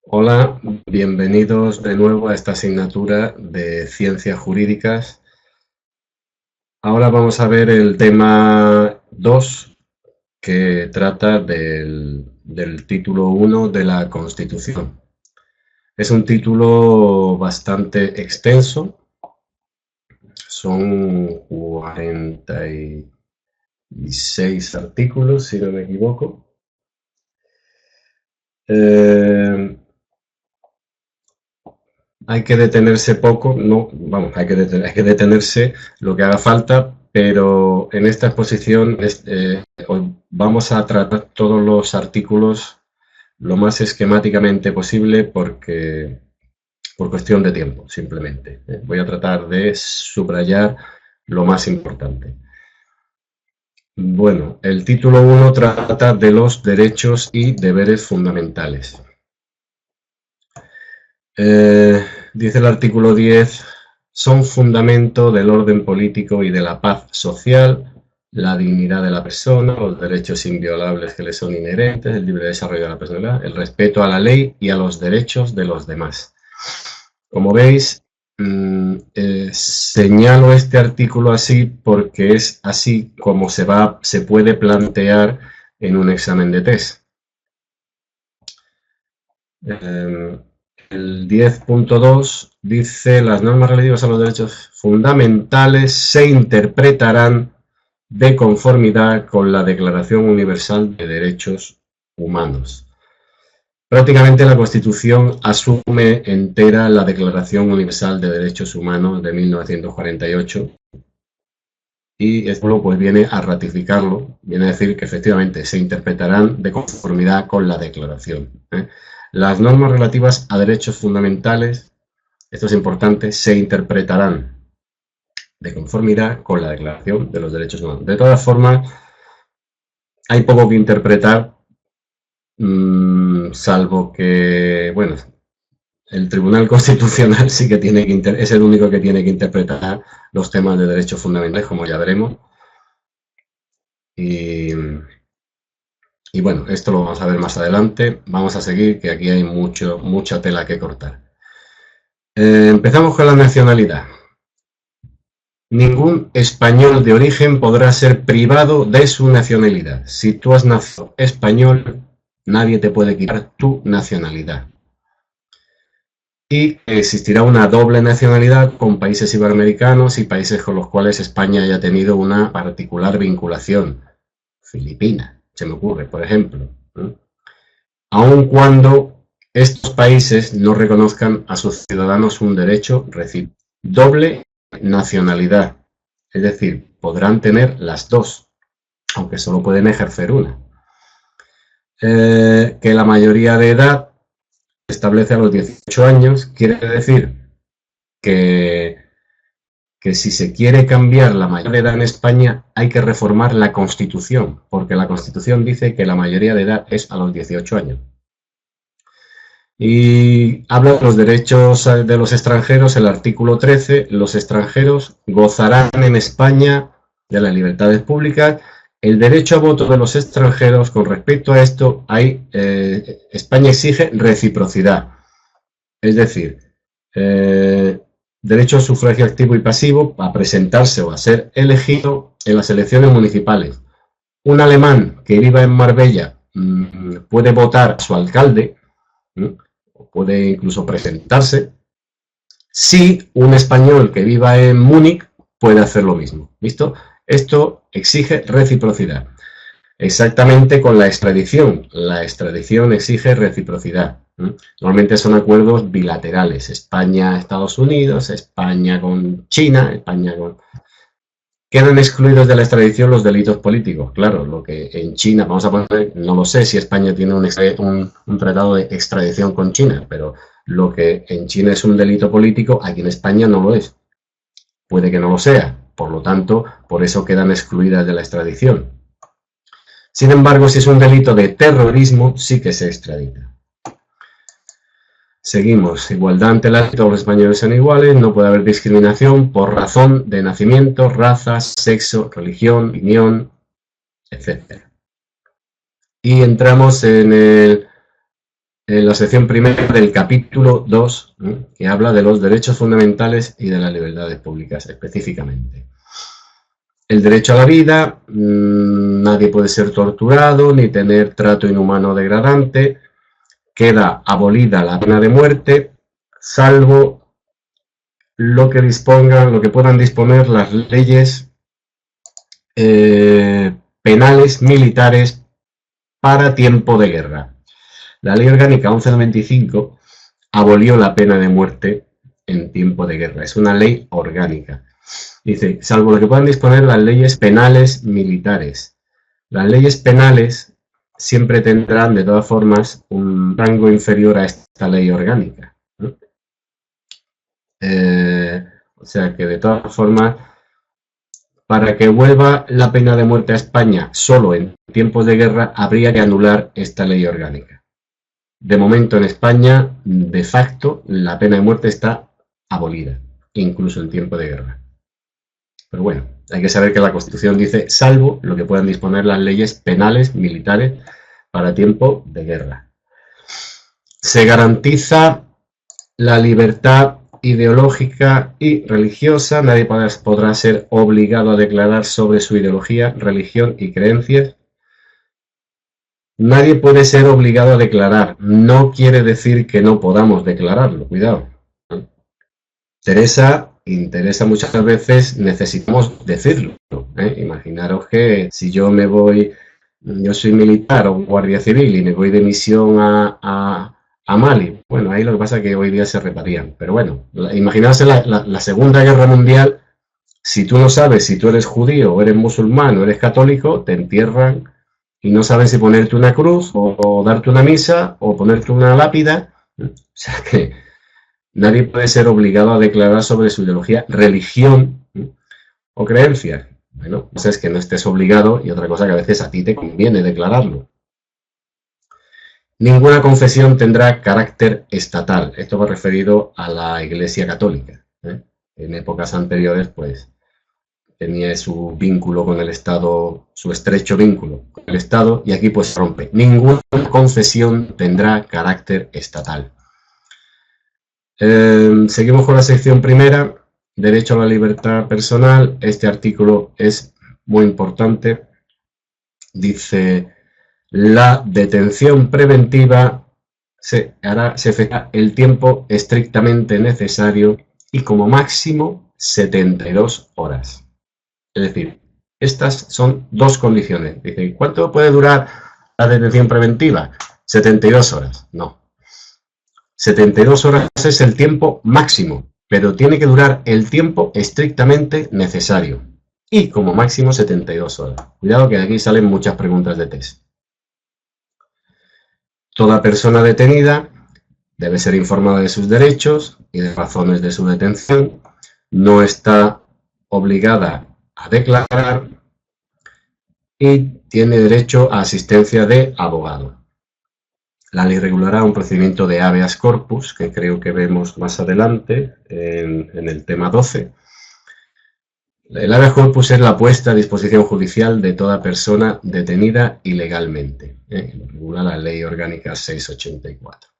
Hola, bienvenidos de nuevo a esta asignatura de Ciencias Jurídicas. Ahora vamos a ver el tema 2, que trata del título 1 de la Constitución. Es un título bastante extenso, son 46 artículos, si no me equivoco. Hay que detenerse poco, no, vamos, hay que detenerse lo que haga falta, pero en esta exposición hoy vamos a tratar todos los artículos lo más esquemáticamente posible porque por cuestión de tiempo, simplemente. Voy a tratar de subrayar lo más importante. Bueno, el título 1 trata de los derechos y deberes fundamentales. Dice el artículo 10, son fundamento del orden político y de la paz social, la dignidad de la persona, los derechos inviolables que le son inherentes, el libre desarrollo de la personalidad, el respeto a la ley y a los derechos de los demás. Como veis, señalo este artículo así porque es así como se puede plantear en un examen de test. El 10.2 dice: las normas relativas a los derechos fundamentales se interpretarán de conformidad con la Declaración Universal de Derechos Humanos. Prácticamente la Constitución asume entera la Declaración Universal de Derechos Humanos de 1948 y esto pues viene a ratificarlo, viene a decir que efectivamente se interpretarán de conformidad con la declaración. Las normas relativas a derechos fundamentales, esto es importante, se interpretarán de conformidad con la Declaración de los Derechos Humanos. De todas formas, hay poco que interpretar, salvo que, bueno, el Tribunal Constitucional sí que tiene que es el único que tiene que interpretar los temas de derechos fundamentales, como ya veremos. Y bueno, esto lo vamos a ver más adelante. Vamos a seguir, que aquí hay mucha tela que cortar. Empezamos con la nacionalidad. Ningún español de origen podrá ser privado de su nacionalidad. Si tú has nacido español, nadie te puede quitar tu nacionalidad. Y existirá una doble nacionalidad con países iberoamericanos y países con los cuales España haya tenido una particular vinculación. Filipinas, se me ocurre, por ejemplo. Aun cuando estos países no reconozcan a sus ciudadanos un derecho recíproco. Doble nacionalidad, es decir, podrán tener las dos, aunque solo pueden ejercer una. Que la mayoría de edad se establece a los 18 años, quiere decir que si se quiere cambiar la mayoría de edad en España hay que reformar la Constitución, porque la Constitución dice que la mayoría de edad es a los 18 años. Y habla de los derechos de los extranjeros, el artículo 13, los extranjeros gozarán en España de las libertades públicas. El derecho a voto de los extranjeros, con respecto a esto, España exige reciprocidad. Es decir, derecho a sufragio activo y pasivo, a presentarse o a ser elegido en las elecciones municipales. Un alemán que viva en Marbella puede votar a su alcalde, puede incluso presentarse, si un español que viva en Múnich puede hacer lo mismo. ¿Listo? Esto exige reciprocidad. Exactamente con la extradición. La extradición exige reciprocidad. Normalmente son acuerdos bilaterales. España-Estados Unidos, España con China, España con... Quedan excluidos de la extradición los delitos políticos. Claro, lo que en China, vamos a poner, no lo sé si España tiene un tratado de extradición con China, pero lo que en China es un delito político, aquí en España no lo es. Puede que no lo sea. Por lo tanto, por eso quedan excluidas de la extradición. Sin embargo, si es un delito de terrorismo, sí que se extradita. Seguimos. Igualdad ante la ley, todos los españoles son iguales, no puede haber discriminación por razón de nacimiento, raza, sexo, religión, opinión, etc. Y entramos en en la sección primera del capítulo 2, que habla de los derechos fundamentales y de las libertades públicas específicamente. El derecho a la vida, nadie puede ser torturado ni tener trato inhumano o degradante, queda abolida la pena de muerte, salvo lo que puedan disponer las leyes penales militares para tiempo de guerra. La Ley Orgánica 1195 abolió la pena de muerte en tiempo de guerra. Es una ley orgánica. Dice, salvo lo que puedan disponer las leyes penales militares. Las leyes penales siempre tendrán, de todas formas, un rango inferior a esta ley orgánica, ¿no? O sea que, de todas formas, para que vuelva la pena de muerte a España solo en tiempos de guerra, habría que anular esta ley orgánica. De momento en España, de facto, la pena de muerte está abolida, incluso en tiempo de guerra. Pero bueno, hay que saber que la Constitución dice, salvo lo que puedan disponer las leyes penales militares para tiempo de guerra. Se garantiza la libertad ideológica y religiosa. Nadie podrá ser obligado a declarar sobre su ideología, religión y creencias. Nadie puede ser obligado a declarar. No quiere decir que no podamos declararlo. Cuidado. Interesa muchas veces, necesitamos decirlo, ¿eh? Imaginaros que si yo soy militar o guardia civil y me voy de misión a Mali, bueno, ahí lo que pasa es que hoy día se reparían, pero bueno, imaginaos la Segunda Guerra Mundial, si tú no sabes si tú eres judío o eres musulmán o eres católico, te entierran y no saben si ponerte una cruz o darte una misa o ponerte una lápida, o sea que nadie puede ser obligado a declarar sobre su ideología, religión o creencia. Bueno, pues es que no estés obligado y otra cosa que a veces a ti te conviene declararlo. Ninguna confesión tendrá carácter estatal. Esto va referido a la Iglesia Católica, ¿eh? En épocas anteriores, pues, tenía su vínculo con el Estado, su estrecho vínculo con el Estado, y aquí pues rompe. Ninguna confesión tendrá carácter estatal. Seguimos con la sección primera, derecho a la libertad personal. Este artículo es muy importante. Dice, la detención preventiva se efectuará el tiempo estrictamente necesario y como máximo 72 horas. Es decir, estas son dos condiciones. Dice, ¿cuánto puede durar la detención preventiva? 72 horas. No. 72 horas es el tiempo máximo, pero tiene que durar el tiempo estrictamente necesario. Y como máximo 72 horas. Cuidado que de aquí salen muchas preguntas de test. Toda persona detenida debe ser informada de sus derechos y de razones de su detención. No está obligada a declarar y tiene derecho a asistencia de abogado. La ley regulará un procedimiento de habeas corpus, que creo que vemos más adelante en el tema 12. El habeas corpus es la puesta a disposición judicial de toda persona detenida ilegalmente. Lo regula la Ley Orgánica 684.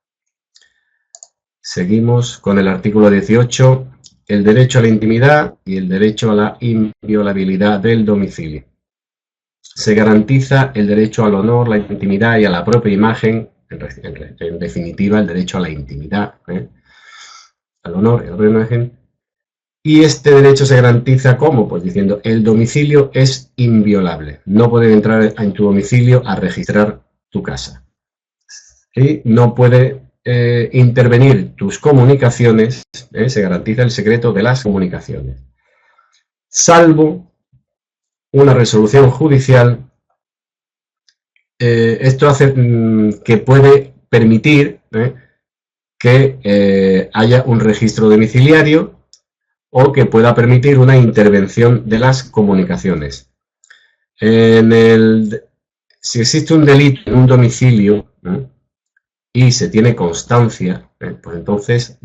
Seguimos con el artículo 18, el derecho a la intimidad y el derecho a la inviolabilidad del domicilio. Se garantiza el derecho al honor, la intimidad y a la propia imagen, en definitiva el derecho a la intimidad, al honor y a la propia imagen. Y este derecho se garantiza ¿cómo? Pues diciendo, el domicilio es inviolable. No pueden entrar en tu domicilio a registrar tu casa. Y no puede intervenir tus comunicaciones, se garantiza el secreto de las comunicaciones. Salvo una resolución judicial, esto hace que puede permitir que haya un registro domiciliario o que pueda permitir una intervención de las comunicaciones. Si existe un delito en un domicilio y se tiene constancia, pues entonces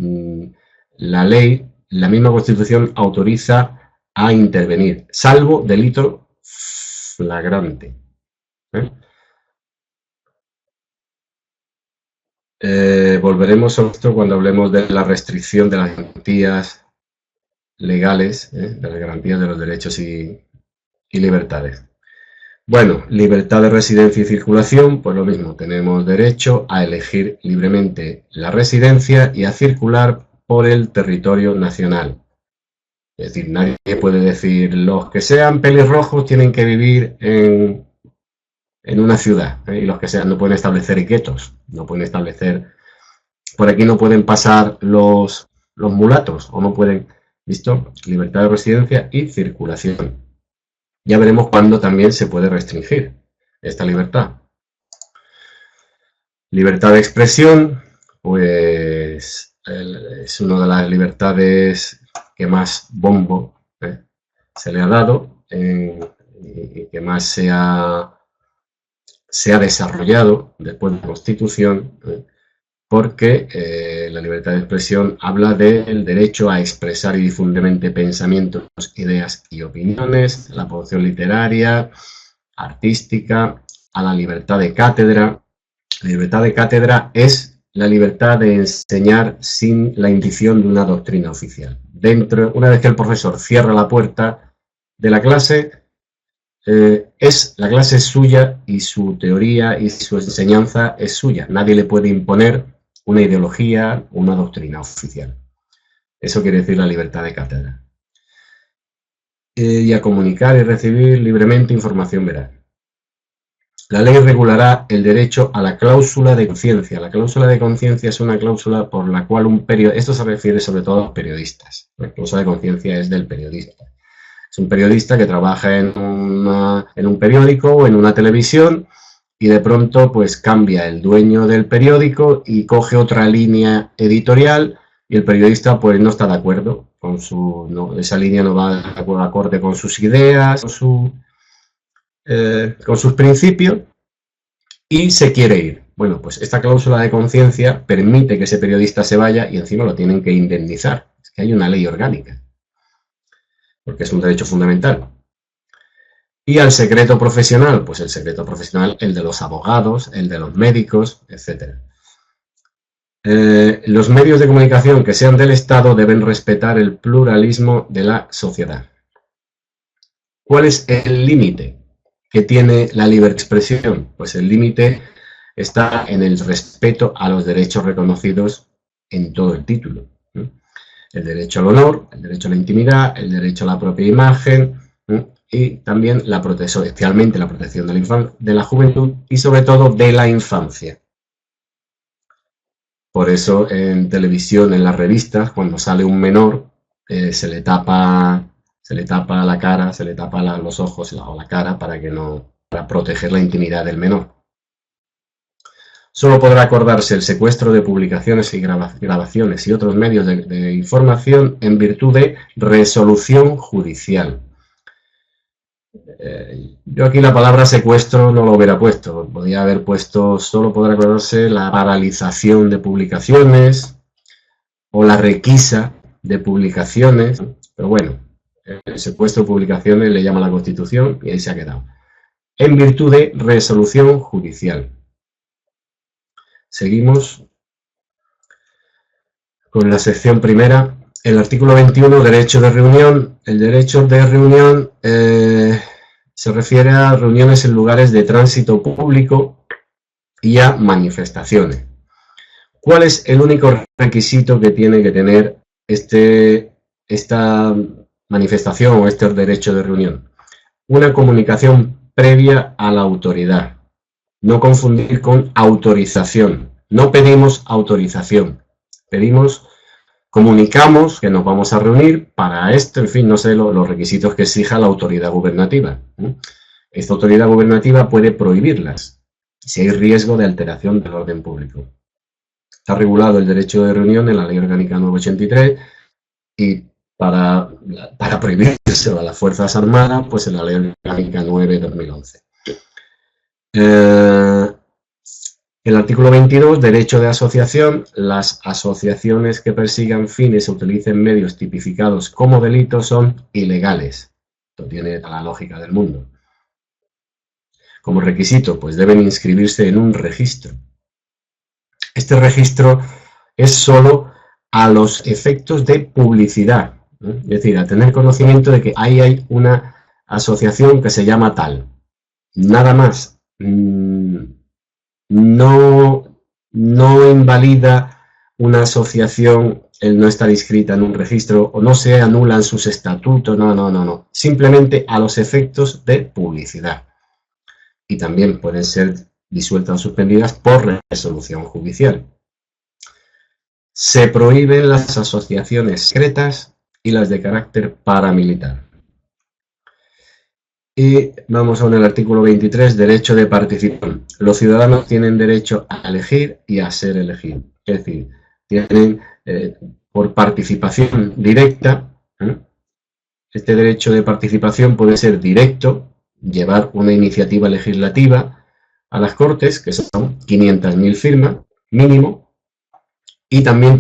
la ley, la misma Constitución autoriza a intervenir, salvo delito flagrante. Volveremos a esto cuando hablemos de la restricción de las garantías legales, de las garantías de los derechos y libertades. Bueno, libertad de residencia y circulación, pues lo mismo, tenemos derecho a elegir libremente la residencia y a circular por el territorio nacional. Es decir, nadie puede decir, los que sean pelirrojos tienen que vivir en una ciudad, y los que sean no pueden establecer guetos, no pueden establecer, por aquí no pueden pasar los mulatos, o no pueden, ¿visto? Libertad de residencia y circulación. Ya veremos cuándo también se puede restringir esta libertad. Libertad de expresión, pues es una de las libertades que más bombo se le ha dado y que más se ha desarrollado después de la Constitución, porque la libertad de expresión habla del derecho a expresar y difundirmente pensamientos, ideas y opiniones, la producción literaria, artística, a la libertad de cátedra. La libertad de cátedra es la libertad de enseñar sin la indicación de una doctrina oficial. Una vez que el profesor cierra la puerta de la clase, la clase es suya y su teoría y su enseñanza es suya. Nadie le puede imponer una ideología, una doctrina oficial. Eso quiere decir la libertad de cátedra. Y a comunicar y recibir libremente información veraz. La ley regulará el derecho a la cláusula de conciencia. La cláusula de conciencia es una cláusula por la cual un periodista, esto se refiere sobre todo a los periodistas, la cláusula de conciencia es del periodista. Es un periodista que trabaja en un periódico o en una televisión y de pronto pues cambia el dueño del periódico y coge otra línea editorial y el periodista pues no está de acuerdo con esa línea no va de acorde con sus ideas, con sus principios y se quiere ir. Bueno, pues esta cláusula de conciencia permite que ese periodista se vaya y encima lo tienen que indemnizar. Es que hay una ley orgánica, porque es un derecho fundamental. Y al secreto profesional, pues el secreto profesional, el de los abogados, el de los médicos, etc. Los medios de comunicación que sean del Estado deben respetar el pluralismo de la sociedad. ¿Cuál es el límite que tiene la libre expresión? Pues el límite está en el respeto a los derechos reconocidos en todo el título. El derecho al honor, el derecho a la intimidad, el derecho a la propia imagen y también especialmente la protección de la juventud y sobre todo de la infancia. Por eso en televisión, en las revistas, cuando sale un menor, se le tapa la cara, se le tapa los ojos o la cara para proteger la intimidad del menor. Solo podrá acordarse el secuestro de publicaciones y grabaciones y otros medios de información en virtud de resolución judicial. Yo aquí la palabra secuestro no lo hubiera puesto, podría haber puesto solo podrá acordarse la paralización de publicaciones o la requisa de publicaciones, pero bueno, el secuestro de publicaciones le llama la Constitución y ahí se ha quedado. En virtud de resolución judicial. Seguimos con la sección primera. El artículo 21, derecho de reunión. El derecho de reunión se refiere a reuniones en lugares de tránsito público y a manifestaciones. ¿Cuál es el único requisito que tiene que tener esta manifestación o este derecho de reunión? Una comunicación previa a la autoridad. No confundir con autorización. No pedimos autorización. Comunicamos que nos vamos a reunir para esto, en fin, no sé los requisitos que exija la autoridad gubernativa. Esta autoridad gubernativa puede prohibirlas si hay riesgo de alteración del orden público. Está regulado el derecho de reunión en la Ley Orgánica 983 y para prohibírselo a las Fuerzas Armadas, pues en la Ley Orgánica 9/2011. El artículo 22, derecho de asociación. Las asociaciones que persigan fines o utilicen medios tipificados como delitos son ilegales. Esto tiene la lógica del mundo. Como requisito, pues deben inscribirse en un registro. Este registro es solo a los efectos de publicidad, ¿no? Es decir, a tener conocimiento de que ahí hay una asociación que se llama tal. Nada más. No invalida una asociación el no estar inscrita en un registro o no se anulan sus estatutos, no. Simplemente a los efectos de publicidad. Y también pueden ser disueltas o suspendidas por resolución judicial. Se prohíben las asociaciones secretas y las de carácter paramilitar. Y vamos a el artículo 23, derecho de participación. Los ciudadanos tienen derecho a elegir y a ser elegidos. Es decir, tienen por participación directa, este derecho de participación puede ser directo, llevar una iniciativa legislativa a las Cortes, que son 500.000 firmas mínimo, y también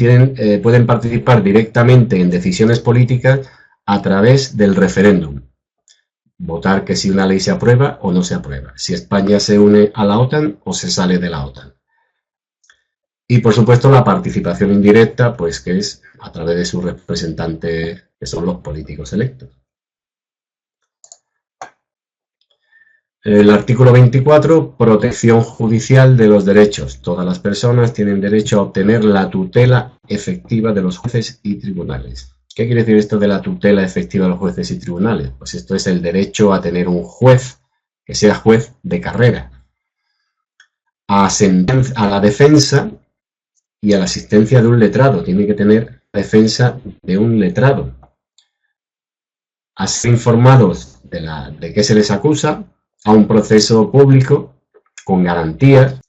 pueden participar directamente en decisiones políticas a través del referéndum. Votar que si una ley se aprueba o no se aprueba, si España se une a la OTAN o se sale de la OTAN. Y por supuesto la participación indirecta, pues que es a través de sus representantes, que son los políticos electos. El artículo 24, protección judicial de los derechos. Todas las personas tienen derecho a obtener la tutela efectiva de los jueces y tribunales. ¿Qué quiere decir esto de la tutela efectiva de los jueces y tribunales? Pues esto es el derecho a tener un juez que sea juez de carrera, a la defensa y a la asistencia de un letrado. Tiene que tener defensa de un letrado. A ser informados de qué se les acusa, a un proceso público con garantías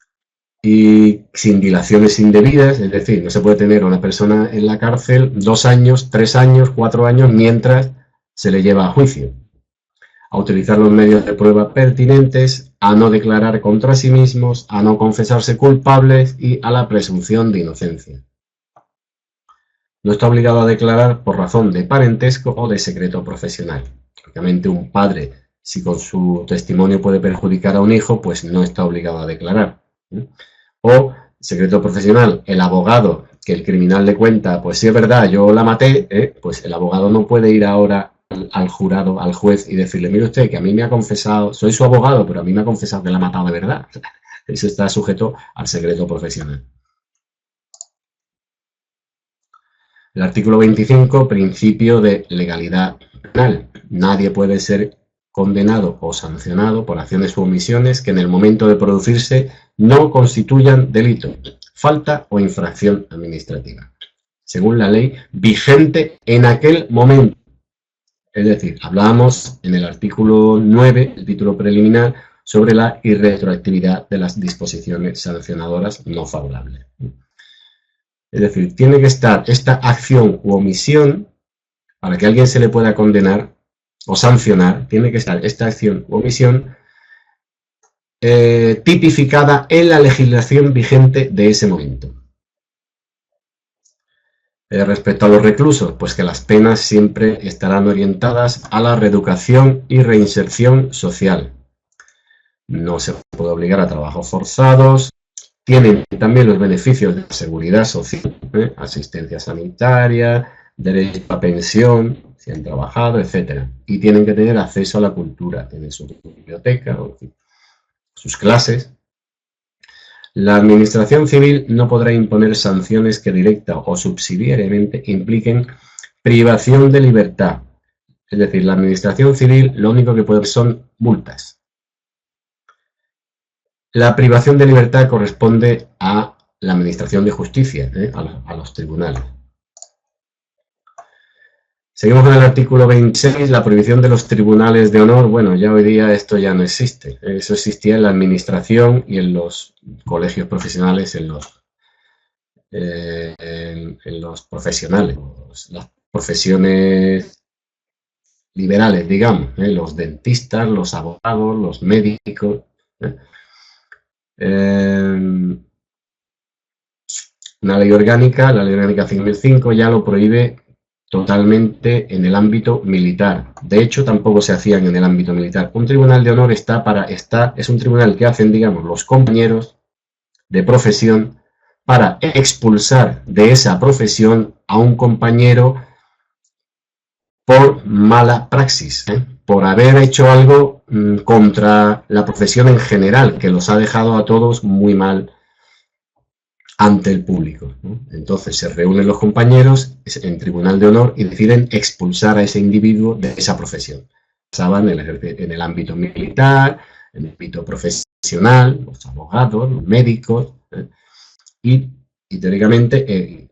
y sin dilaciones indebidas, es decir, no se puede tener a una persona en la cárcel 2 años, 3 años, 4 años mientras se le lleva a juicio. A utilizar los medios de prueba pertinentes, a no declarar contra sí mismos, a no confesarse culpables y a la presunción de inocencia. No está obligado a declarar por razón de parentesco o de secreto profesional. Obviamente un padre, si con su testimonio puede perjudicar a un hijo, pues no está obligado a declarar. O secreto profesional, el abogado que el criminal le cuenta, pues sí es verdad, yo la maté, pues el abogado no puede ir ahora al jurado, al juez y decirle, mire usted que a mí me ha confesado, soy su abogado, pero a mí me ha confesado que la ha matado de verdad. Eso está sujeto al secreto profesional. El artículo 25, principio de legalidad penal. Nadie puede ser condenado o sancionado por acciones u omisiones que en el momento de producirse no constituyan delito, falta o infracción administrativa, según la ley vigente en aquel momento. Es decir, hablábamos en el artículo 9, el título preliminar, sobre la irretroactividad de las disposiciones sancionadoras no favorables. Es decir, tiene que estar esta acción u omisión, para que a alguien se le pueda condenar o sancionar, tiene que estar esta acción u omisión tipificada en la legislación vigente de ese momento. Respecto a los reclusos, pues que las penas siempre estarán orientadas a la reeducación y reinserción social. No se puede obligar a trabajos forzados. Tienen también los beneficios de seguridad social, asistencia sanitaria, derecho a pensión, si han trabajado, etc. Y tienen que tener acceso a la cultura, tener su biblioteca, o sus clases. La administración civil no podrá imponer sanciones que directa o subsidiariamente impliquen privación de libertad. Es decir, la administración civil lo único que puede son multas. La privación de libertad corresponde a la administración de justicia, a los tribunales. Seguimos con el artículo 26, la prohibición de los tribunales de honor. Bueno, ya hoy día esto ya no existe. Eso existía en la administración y en los colegios profesionales, en los profesionales, las profesiones liberales, digamos, los dentistas, los abogados, los médicos. Una ley orgánica, la Ley Orgánica 5005, ya lo prohíbe totalmente en el ámbito militar. De hecho, tampoco se hacían en el ámbito militar. Un tribunal de honor es un tribunal que hacen, digamos, los compañeros de profesión para expulsar de esa profesión a un compañero por mala praxis, por haber hecho algo contra la profesión en general, que los ha dejado a todos muy mal ante el público, ¿no? Entonces se reúnen los compañeros en tribunal de honor y deciden expulsar a ese individuo de esa profesión. Pasaban en el ámbito militar, en el ámbito profesional, los abogados, los médicos, y teóricamente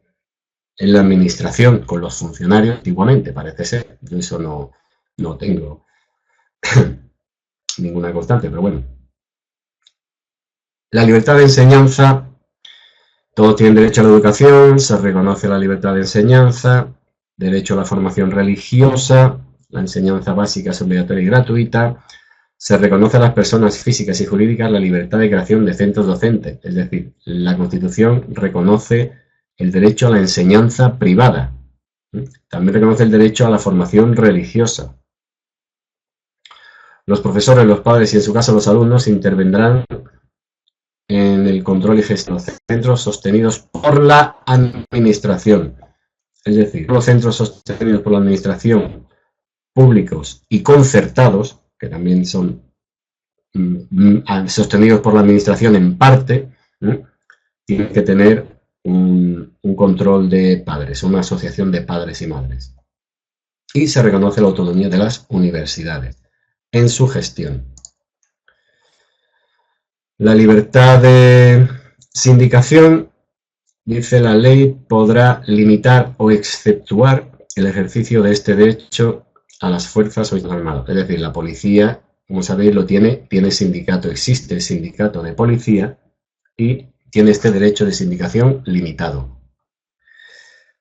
en la administración con los funcionarios, antiguamente parece ser, yo eso no tengo ninguna constante, pero bueno. La libertad de enseñanza, todos tienen derecho a la educación, se reconoce la libertad de enseñanza, derecho a la formación religiosa, la enseñanza básica es obligatoria y gratuita, se reconoce a las personas físicas y jurídicas la libertad de creación de centros docentes, es decir, la Constitución reconoce el derecho a la enseñanza privada. También reconoce el derecho a la formación religiosa. Los profesores, los padres y en su caso los alumnos intervendrán en el control y gestión de los centros sostenidos por la administración. Es decir, los centros sostenidos por la administración, públicos y concertados, que también son sostenidos por la administración en parte, tienen que tener un control de padres, una asociación de padres y madres. Y se reconoce la autonomía de las universidades en su gestión. La libertad de sindicación, dice la ley, podrá limitar o exceptuar el ejercicio de este derecho a las fuerzas armadas. Es decir, la policía, como sabéis, tiene sindicato, existe el sindicato de policía y tiene este derecho de sindicación limitado.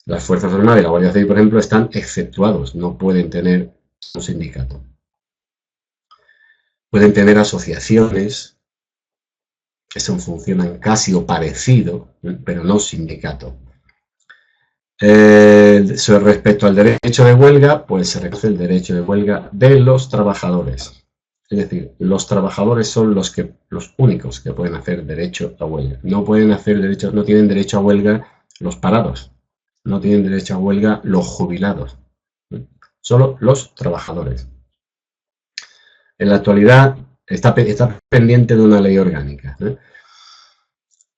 Las Fuerzas Armadas y la Guardia Civil, por ejemplo, están exceptuados, no pueden tener un sindicato. Pueden tener asociaciones que funcionan casi o parecido, pero no sindicato. Respecto al derecho de huelga, pues se reconoce el derecho de huelga de los trabajadores. Es decir, los trabajadores son los únicos que pueden hacer derecho a huelga. No tienen derecho a huelga los parados, no tienen derecho a huelga los jubilados, solo los trabajadores. En la actualidad está pendiente de una ley orgánica.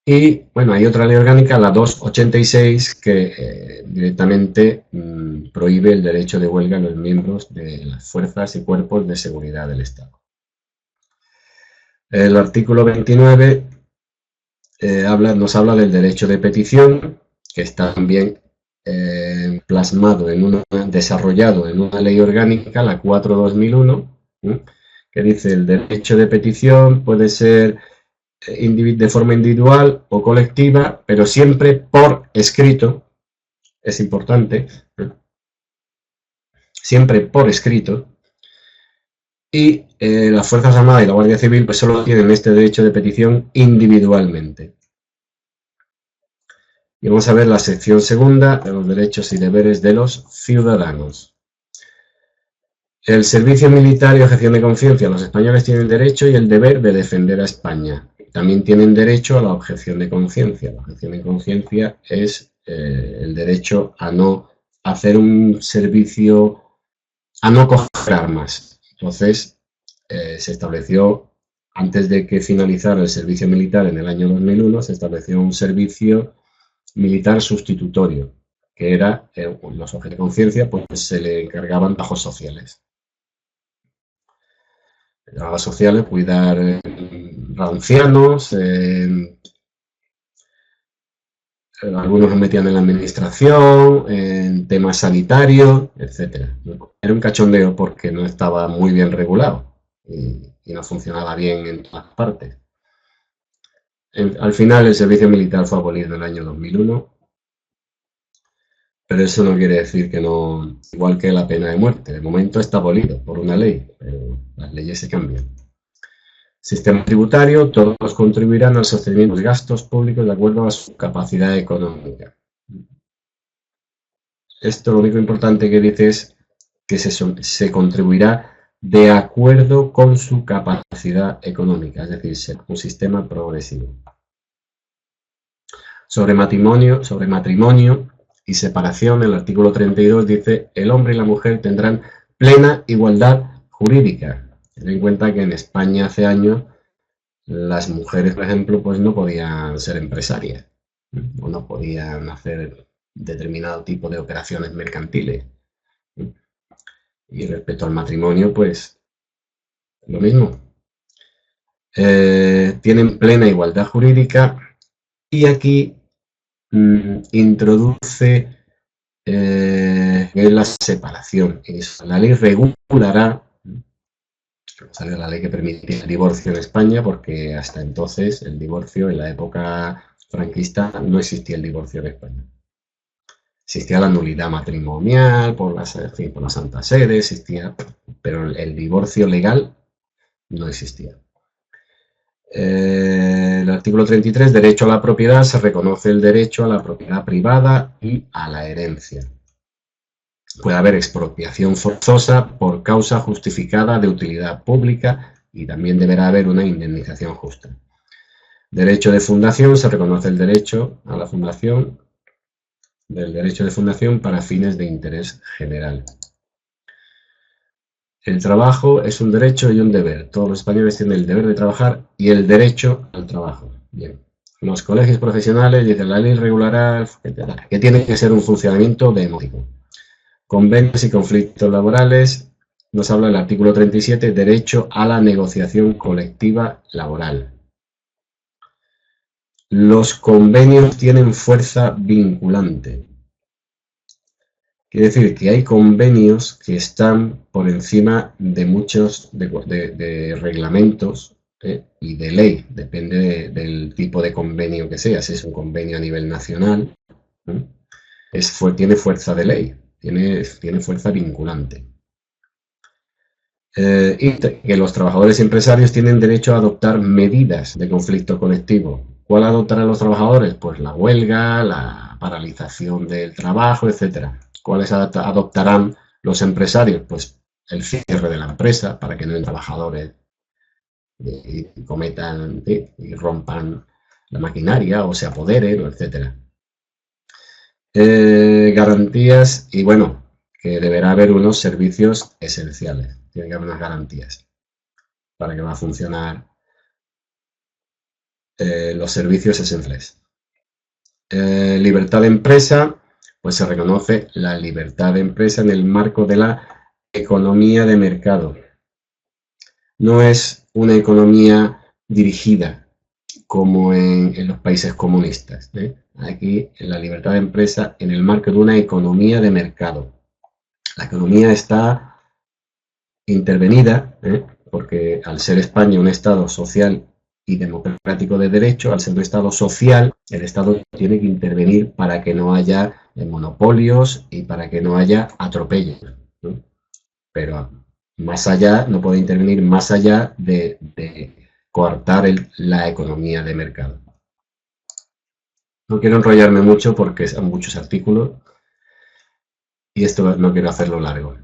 Y bueno, hay otra ley orgánica, la 286, que directamente prohíbe el derecho de huelga a los miembros de las fuerzas y cuerpos de seguridad del Estado. El artículo 29 nos habla del derecho de petición, que está también plasmado desarrollado en una ley orgánica, la 4/2001, que dice el derecho de petición puede ser de forma individual o colectiva, pero siempre por escrito, es importante, siempre por escrito, y las Fuerzas Armadas y la Guardia Civil pues solo tienen este derecho de petición individualmente. Y vamos a ver la sección segunda de los derechos y deberes de los ciudadanos. El servicio militar y objeción de conciencia. Los españoles tienen el derecho y el deber de defender a España. También tienen derecho a la objeción de conciencia. La objeción de conciencia es el derecho a no hacer un servicio, a no coger armas. Entonces, se estableció, antes de que finalizara el servicio militar en el año 2001, se estableció un servicio militar sustitutorio, que era, los objetos de conciencia, pues se le encargaban trabajos sociales. Trabajos sociales, cuidar a ancianos, algunos se metían en la administración, en temas sanitarios, etc. Era un cachondeo porque no estaba muy bien regulado y no funcionaba bien en todas partes. Al final el servicio militar fue abolido en el año 2001, pero eso no quiere decir que no, igual que la pena de muerte, de momento está abolido por una ley, pero las leyes se cambian. Sistema tributario, todos contribuirán al sostenimiento de los gastos públicos de acuerdo a su capacidad económica. Esto lo único importante que dice es que se contribuirá de acuerdo con su capacidad económica, es decir, ser un sistema progresivo. Sobre matrimonio y separación, el artículo 32 dice: el hombre y la mujer tendrán plena igualdad jurídica. Ten en cuenta que en España hace años las mujeres, por ejemplo, pues no podían ser empresarias, o no podían hacer determinado tipo de operaciones mercantiles. Y respecto al matrimonio, pues lo mismo. Tienen plena igualdad jurídica, y aquí introduce la separación. La ley regulará, salió la ley que permitía el divorcio en España, porque hasta entonces el divorcio, en la época franquista, no existía el divorcio en España. Existía la nulidad matrimonial por la Santa Sede, existía, pero el divorcio legal no existía. El artículo 33, derecho a la propiedad, se reconoce el derecho a la propiedad privada y a la herencia. Puede haber expropiación forzosa por causa justificada de utilidad pública, y también deberá haber una indemnización justa. Derecho de fundación, se reconoce el derecho a la fundación, del derecho de fundación para fines de interés general. El trabajo es un derecho y un deber. Todos los españoles tienen el deber de trabajar y el derecho al trabajo. Bien. Los colegios profesionales, dice la ley regulará, que tiene que ser un funcionamiento democrático. Convenios y conflictos laborales, nos habla el artículo 37, derecho a la negociación colectiva laboral. Los convenios tienen fuerza vinculante. Quiere decir que hay convenios que están por encima de muchos de reglamentos y de ley. Depende del tipo de convenio que sea. Si es un convenio a nivel nacional, tiene fuerza de ley, tiene fuerza vinculante. Y que los trabajadores y empresarios tienen derecho a adoptar medidas de conflicto colectivo. ¿Cuál adoptarán los trabajadores? Pues la huelga, la paralización del trabajo, etcétera. ¿Cuáles adoptarán los empresarios? Pues el cierre de la empresa para que no haya trabajadores y cometan y rompan la maquinaria o se apoderen, etcétera. Garantías y bueno, que deberá haber unos servicios esenciales. Tiene que haber unas garantías para que va a funcionar los servicios esenciales. Libertad de empresa, pues se reconoce la libertad de empresa en el marco de la economía de mercado. No es una economía dirigida como en los países comunistas. Aquí la libertad de empresa en el marco de una economía de mercado. La economía está intervenida, porque al ser España un Estado social y democrático de derecho, al ser un Estado social, el Estado tiene que intervenir para que no haya monopolios y para que no haya atropellos, ¿no? Pero más allá, no puede intervenir más allá de coartar la economía de mercado. No quiero enrollarme mucho porque son muchos artículos y esto no quiero hacerlo largo.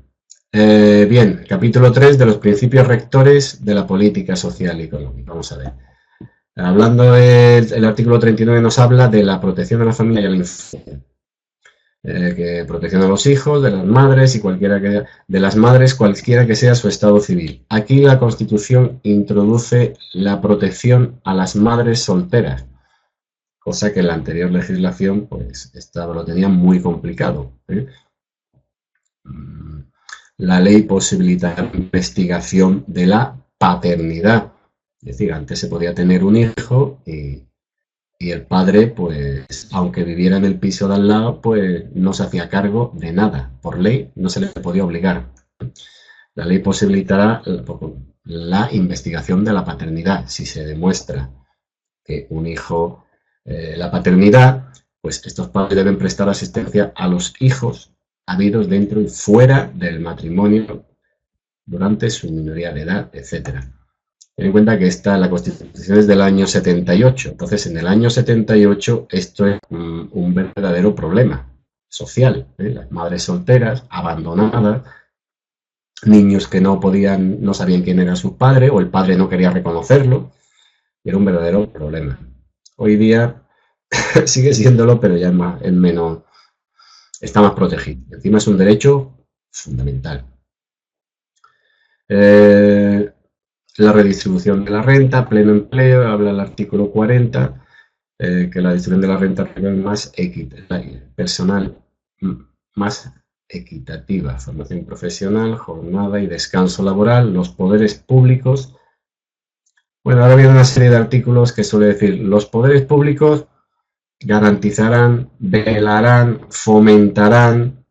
Bien, capítulo 3 de los principios rectores de la política social y económica. Vamos a ver. Hablando el artículo 39 nos habla de la protección de la familia y a la infancia. Que protección a los hijos, de las madres y cualquiera que sea su estado civil. Aquí la Constitución introduce la protección a las madres solteras, cosa que en la anterior legislación pues lo tenía muy complicado. La ley posibilita la investigación de la paternidad. Es decir, antes se podía tener un hijo y el padre, pues, aunque viviera en el piso de al lado, pues no se hacía cargo de nada. Por ley no se le podía obligar. La ley posibilitará la investigación de la paternidad. Si se demuestra que un hijo, la paternidad, pues estos padres deben prestar asistencia a los hijos habidos dentro y fuera del matrimonio durante su minoría de edad, etcétera. Ten en cuenta que la Constitución es del año 78, entonces en el año 78 esto es un verdadero problema social. Las madres solteras, abandonadas, niños que no sabían quién era su padre o el padre no quería reconocerlo, era un verdadero problema. Hoy día sigue siéndolo, pero ya es menos, está más protegido. Encima es un derecho fundamental. La redistribución de la renta, pleno empleo, habla el artículo 40, que la distribución de la renta más personal, más equitativa, formación profesional, jornada y descanso laboral, los poderes públicos. Bueno, ahora viene una serie de artículos que suele decir, los poderes públicos garantizarán, velarán, fomentarán,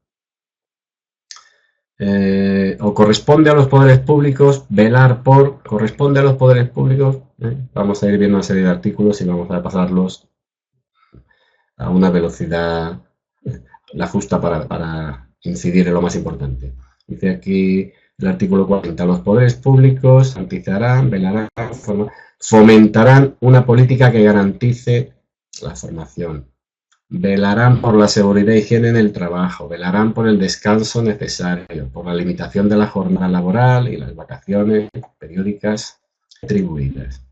o corresponde a los poderes públicos velar por, corresponde a los poderes públicos, vamos a ir viendo una serie de artículos y vamos a pasarlos a una velocidad la justa para incidir en lo más importante. Dice aquí el artículo 40, los poderes públicos garantizarán, velarán, fomentarán una política que garantice la formación, velarán por la seguridad e higiene en el trabajo, velarán por el descanso necesario, por la limitación de la jornada laboral y las vacaciones periódicas atribuidas.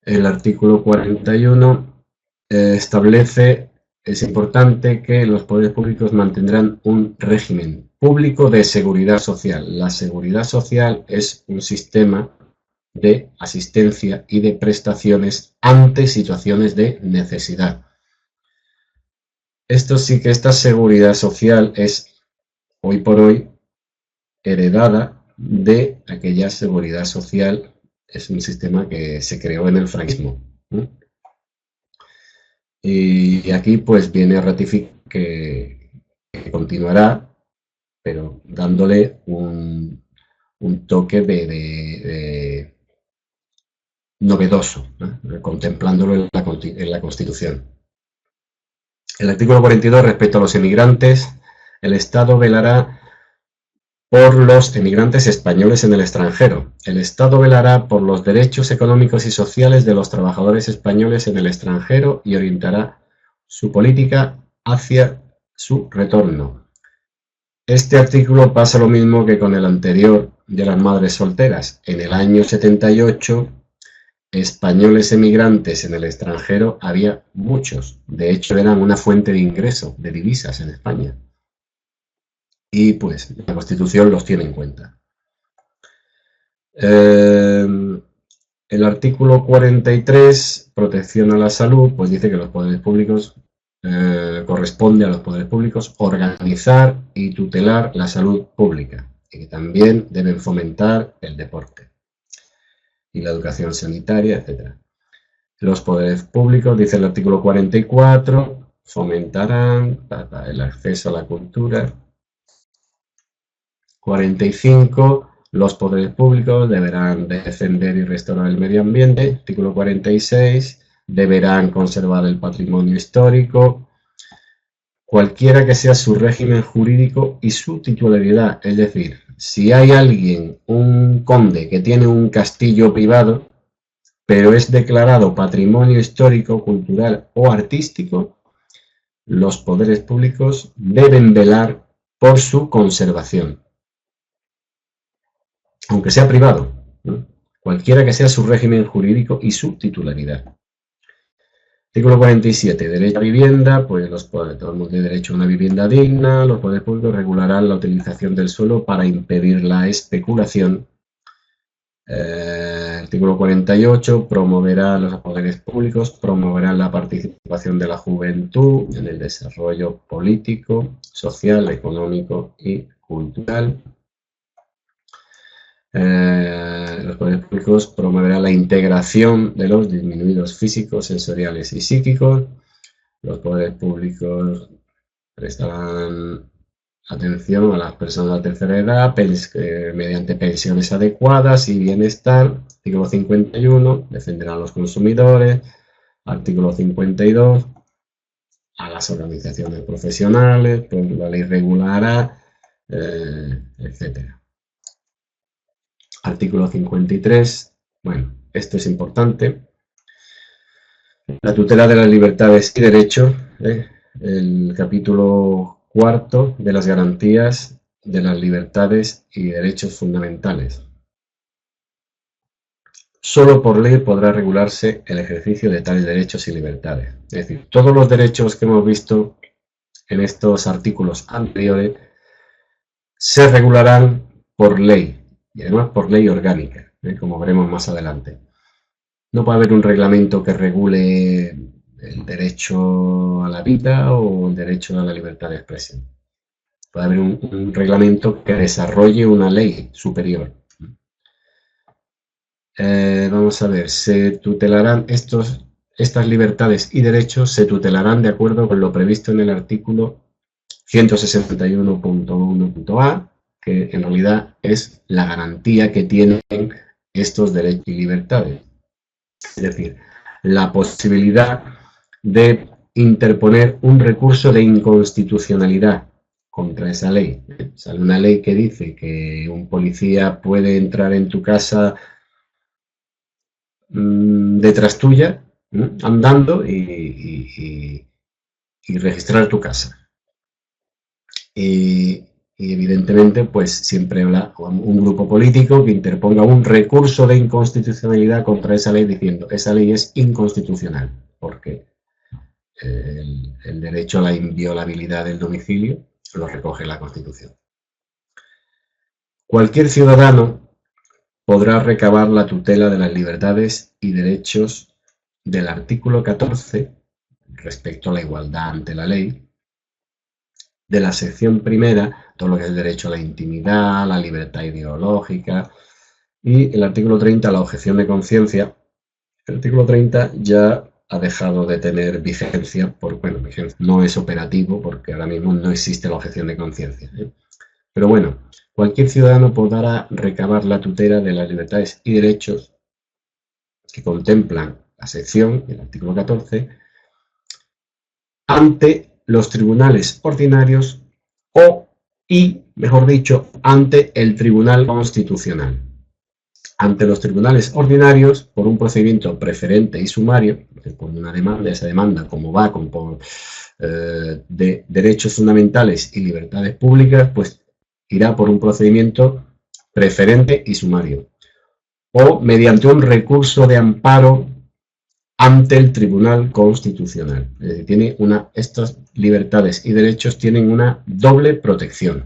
El artículo 41 establece, es importante que los poderes públicos mantendrán un régimen público de seguridad social. La seguridad social es un sistema de asistencia y de prestaciones ante situaciones de necesidad. Esto sí que esta seguridad social es, hoy por hoy, heredada de aquella seguridad social, es un sistema que se creó en el franquismo. Y aquí pues viene a ratificar que continuará, pero dándole un toque de novedoso, ¿no? Contemplándolo en la Constitución. El artículo 42, respecto a los emigrantes, el Estado velará por los emigrantes españoles en el extranjero. El Estado velará por los derechos económicos y sociales de los trabajadores españoles en el extranjero y orientará su política hacia su retorno. Este artículo pasa lo mismo que con el anterior de las madres solteras. En el año 78, españoles emigrantes en el extranjero había muchos. De hecho, eran una fuente de ingreso, de divisas en España. Y pues la Constitución los tiene en cuenta. El artículo 43, protección a la salud, pues dice que los poderes públicos, corresponde a los poderes públicos organizar y tutelar la salud pública y que también deben fomentar el deporte y la educación sanitaria, etc. Los poderes públicos, dice el artículo 44, fomentarán el acceso a la cultura. 45, los poderes públicos deberán defender y restaurar el medio ambiente. Artículo 46, deberán conservar el patrimonio histórico, cualquiera que sea su régimen jurídico y su titularidad. Es decir, si hay alguien, un conde, que tiene un castillo privado, pero es declarado patrimonio histórico, cultural o artístico, los poderes públicos deben velar por su conservación, aunque sea privado, ¿no? Cualquiera que sea su régimen jurídico y su titularidad. Artículo 47. Derecho a vivienda, pues todo el mundo tiene derecho a una vivienda digna, los poderes públicos regularán la utilización del suelo para impedir la especulación. Artículo 48. Promoverá los poderes públicos, promoverán la participación de la juventud en el desarrollo político, social, económico y cultural. Los poderes públicos promoverán la integración de los disminuidos físicos, sensoriales y psíquicos. Los poderes públicos prestarán atención a las personas de la tercera edad mediante pensiones adecuadas y bienestar. Artículo 51, defenderán a los consumidores. Artículo 52, a las organizaciones profesionales, pues la ley regulará, etcétera. Artículo 53, bueno, esto es importante. La tutela de las libertades y derechos, el capítulo 4 de las garantías de las libertades y derechos fundamentales. solo por ley podrá regularse el ejercicio de tales derechos y libertades. Es decir, todos los derechos que hemos visto en estos artículos anteriores se regularán por ley, y además por ley orgánica, como veremos más adelante. No puede haber un reglamento que regule el derecho a la vida o el derecho a la libertad de expresión. Puede haber un reglamento que desarrolle una ley superior. Vamos a ver, se tutelarán estas libertades y derechos se tutelarán de acuerdo con lo previsto en el artículo 161.1.a, que en realidad es la garantía que tienen estos derechos y libertades. Es decir, la posibilidad de interponer un recurso de inconstitucionalidad contra esa ley. Sale una ley que dice que un policía puede entrar en tu casa detrás tuya, andando y registrar tu casa. Y evidentemente, pues siempre habrá un grupo político que interponga un recurso de inconstitucionalidad contra esa ley diciendo esa ley es inconstitucional porque el derecho a la inviolabilidad del domicilio lo recoge la Constitución. Cualquier ciudadano podrá recabar la tutela de las libertades y derechos del artículo 14 respecto a la igualdad ante la ley, de la sección primera, todo lo que es el derecho a la intimidad, la libertad ideológica, y el artículo 30, la objeción de conciencia. El artículo 30 ya ha dejado de tener vigencia, vigencia no es operativo porque ahora mismo no existe la objeción de conciencia. Pero bueno, cualquier ciudadano podrá recabar la tutela de las libertades y derechos que contemplan la sección, el artículo 14, ante los tribunales ordinarios mejor dicho, ante el Tribunal Constitucional. Ante los tribunales ordinarios, por un procedimiento preferente y sumario, por una demanda, esa demanda, como va de derechos fundamentales y libertades públicas, pues irá por un procedimiento preferente y sumario. O mediante un recurso de amparo ante el Tribunal Constitucional. Es decir, estas libertades y derechos tienen una doble protección.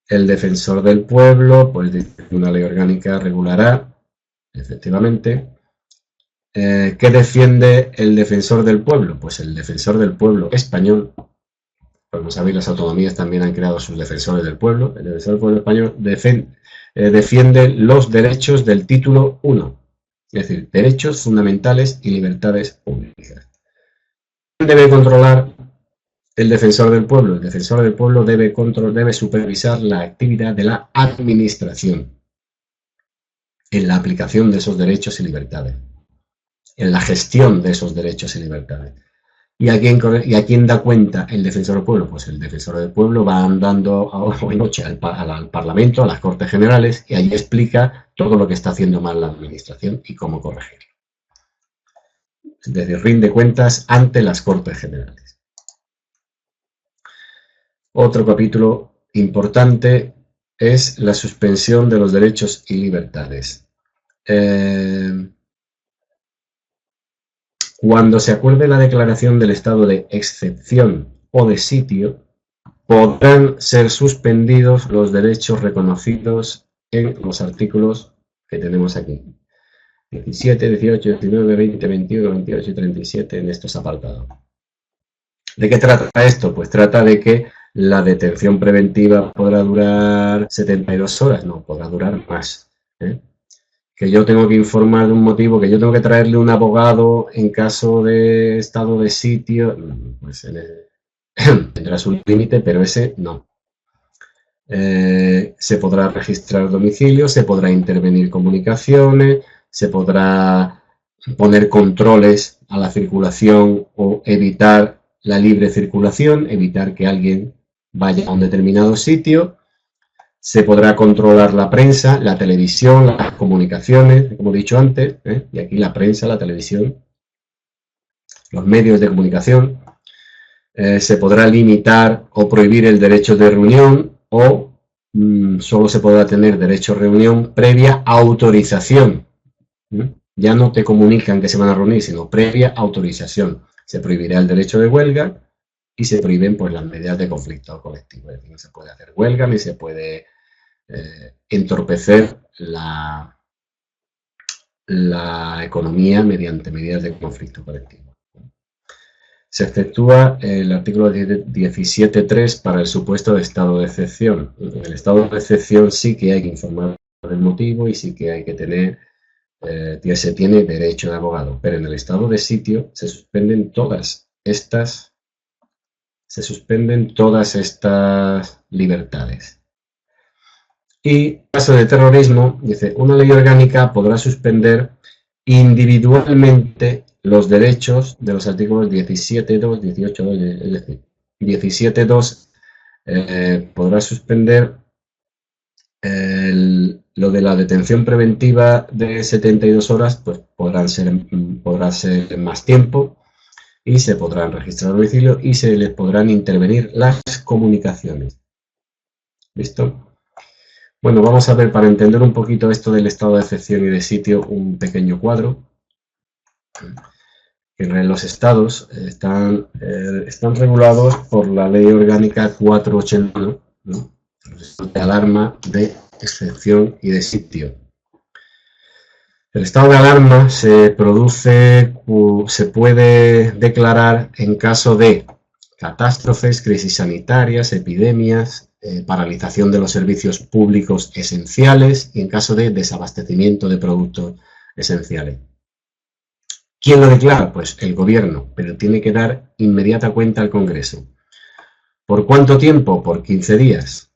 El defensor del pueblo, pues una ley orgánica regulará, efectivamente. ¿Qué defiende el defensor del pueblo? Pues el defensor del pueblo español. Como sabéis, las autonomías también han creado sus defensores del pueblo. El defensor del pueblo español defiende los derechos del título 1. Es decir, derechos fundamentales y libertades públicas. ¿Quién debe controlar el defensor del pueblo? El defensor del pueblo debe supervisar la actividad de la administración en la aplicación de esos derechos y libertades, en la gestión de esos derechos y libertades. ¿Y a quién da cuenta el defensor del pueblo? Pues el defensor del pueblo va andando hoy noche al Parlamento, a las Cortes Generales, y allí explica todo lo que está haciendo mal la administración y cómo corregirlo. Es decir, rinde cuentas ante las Cortes Generales. Otro capítulo importante es la suspensión de los derechos y libertades. Cuando se acuerde la declaración del estado de excepción o de sitio, podrán ser suspendidos los derechos reconocidos en los artículos que tenemos aquí. 17, 18, 19, 20, 21, 28 y 37 en estos apartados. ¿De qué trata esto? Pues trata de que la detención preventiva podrá durar 72 horas, no, podrá durar más. Que yo tengo que informar de un motivo, que yo tengo que traerle un abogado en caso de estado de sitio, pues tendrá su límite, pero ese no. Se podrá registrar domicilio, se podrá intervenir comunicaciones, se podrá poner controles a la circulación o evitar la libre circulación, evitar que alguien vaya a un determinado sitio. Se podrá controlar la prensa, la televisión, las comunicaciones, como he dicho antes, y aquí la prensa, la televisión, los medios de comunicación. Se podrá limitar o prohibir el derecho de reunión o solo se podrá tener derecho a reunión previa autorización. Ya no te comunican que se van a reunir, sino previa autorización. Se prohibirá el derecho de huelga y se prohíben pues, las medidas de conflicto colectivo. Es decir, no se puede hacer huelga ni se puede entorpecer la economía mediante medidas de conflicto colectivo. Se efectúa el artículo 17.3 para el supuesto de estado de excepción. En el estado de excepción sí que hay que informar del motivo y sí que hay que tener, se tiene derecho de abogado, pero en el estado de sitio se suspenden todas estas libertades. Y en caso de terrorismo, dice, una ley orgánica podrá suspender individualmente los derechos de los artículos 17.2, 18.2, es decir, 17.2 podrá suspender lo de la detención preventiva de 72 horas, pues podrá ser más tiempo y se podrán registrar domicilio y se les podrán intervenir las comunicaciones. ¿Listo? Bueno, vamos a ver, para entender un poquito esto del estado de excepción y de sitio, un pequeño cuadro. Los estados están regulados por la Ley Orgánica 481, ¿no? Los estados de alarma, de excepción y de sitio. El estado de alarma se puede declarar en caso de catástrofes, crisis sanitarias, epidemias, paralización de los servicios públicos esenciales y en caso de desabastecimiento de productos esenciales. ¿Quién lo declara? Pues el gobierno, pero tiene que dar inmediata cuenta al Congreso. ¿Por cuánto tiempo? Por 15 días.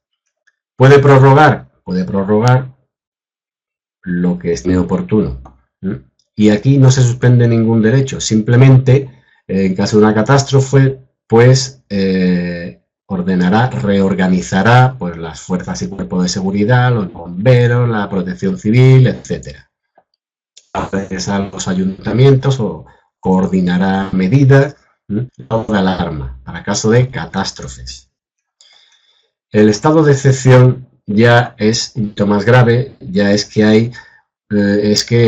¿Puede prorrogar? Puede prorrogar lo que es oportuno. Y aquí no se suspende ningún derecho, simplemente en caso de una catástrofe, pues reorganizará pues, las fuerzas y cuerpos de seguridad, los bomberos, la protección civil, etcétera. A los ayuntamientos o coordinará medidas de alarma para caso de catástrofes. El estado de excepción ya es mucho más grave, ya es que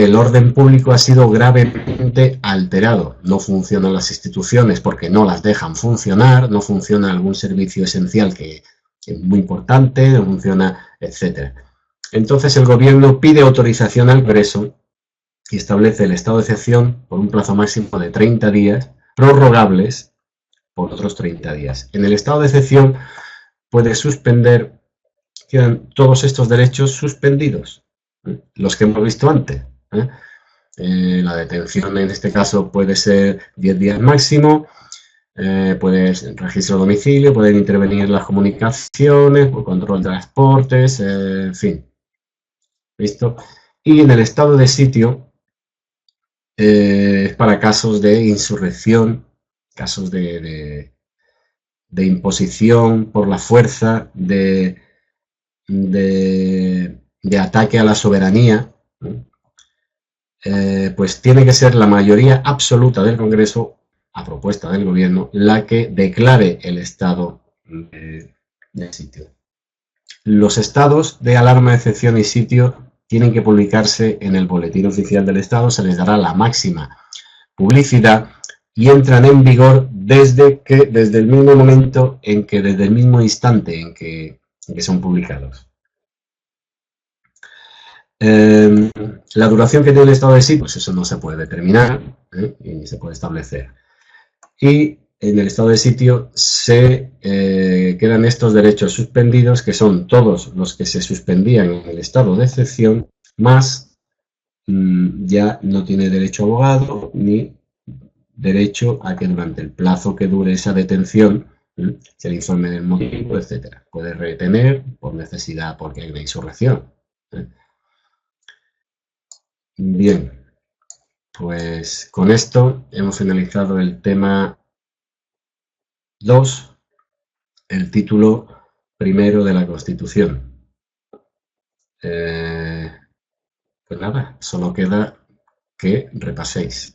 el orden público ha sido gravemente alterado. No funcionan las instituciones porque no las dejan funcionar, no funciona algún servicio esencial que es muy importante, no funciona, etcétera. Entonces el gobierno pide autorización al Congreso y establece el estado de excepción por un plazo máximo de 30 días, prorrogables por otros 30 días. En el estado de excepción puede suspender, quedan todos estos derechos suspendidos, los que hemos visto antes. La detención en este caso puede ser 10 días máximo, puede registrar domicilio, pueden intervenir las comunicaciones, por control de transportes, en fin. ¿Listo? Y en el estado de sitio, para casos de insurrección, casos de imposición por la fuerza, de ataque a la soberanía, pues tiene que ser la mayoría absoluta del Congreso, a propuesta del Gobierno, la que declare el estado de sitio. Los estados de alarma, excepción y sitio tienen que publicarse en el Boletín Oficial del Estado, se les dará la máxima publicidad y entran en vigor desde el mismo momento desde el mismo instante en que son publicados. La duración que tiene el estado de sitio, pues eso no se puede determinar ni se puede establecer. Y en el estado de sitio se quedan estos derechos suspendidos, que son todos los que se suspendían en el estado de excepción, más ya no tiene derecho a abogado ni derecho a que durante el plazo que dure esa detención se le informe del motivo, etcétera. Puede retener por necesidad porque hay una insurrección. Bien, pues con esto hemos finalizado el tema 2, el título primero de la Constitución. Pues nada, solo queda que repaséis.